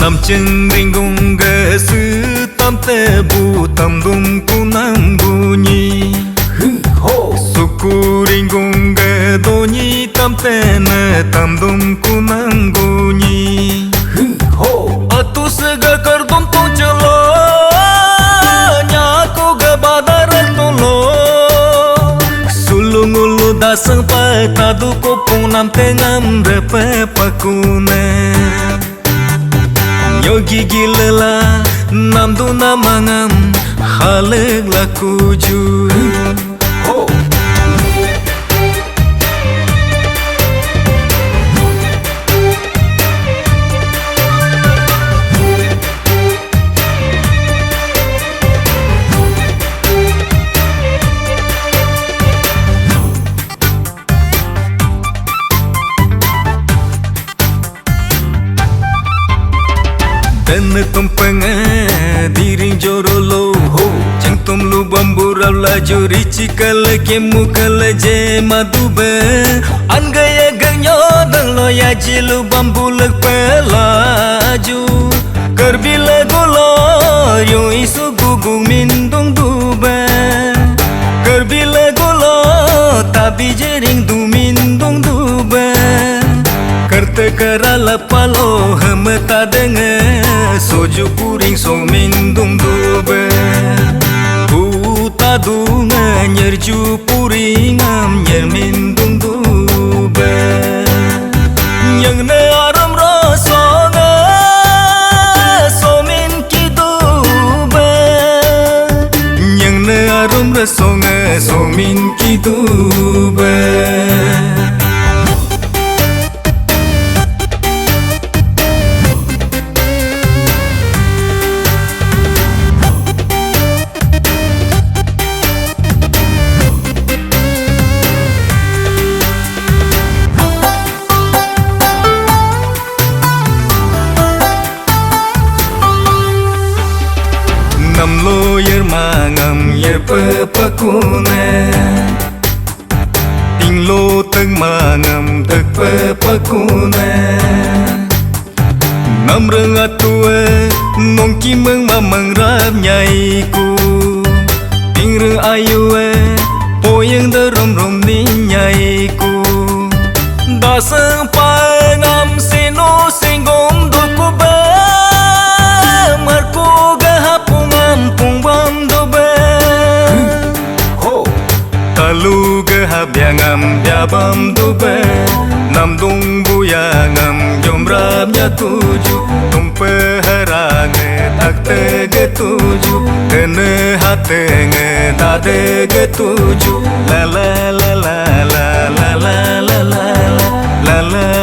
Nam chân ringung ga sư tam te bu tam dum ku nam bunyi suku ringung ga do nhi tam te na tam dum ku nam bunyi atu sega kar dum to chalo nya ko ga badar to lo sulung ulu dasang pa tadu ko pung nam te ngam re pa pakune Yogi gila nam du namangam haleg lakuju Dan tumpeng diring jorolo Jeng tum lu bambu rawla juri cikal kemu kala je madube An gaya ganyo dang lo ya jilu bambu leg pelaju Kerbila golo yo isu gugung mindung dube Kerbila golo tabi jering du mindung dube Kerte kerala palo hemeta dengar soju puring so mindung dube Puta dunga nyerju puring am nyer mindung dube Yang ne aram rosonga so min ki dube Yang ne aram rosonga so min ki dube Nam lo yer mangam yer pepakune Ting lo teng mangam tek pepakune Nam reng atue nong kimeng mamang rap nyai ku Ting reng ayue poyeng derom rom ni nyai ku Daseng pangam sino singgom doku be Marku Talu gehabyangam byabam dube Nam dung buyangam jomrab nya tuju Tumpe harange takte ge tuju Tene hatenge dade ge tuju La la la la la la la la la la la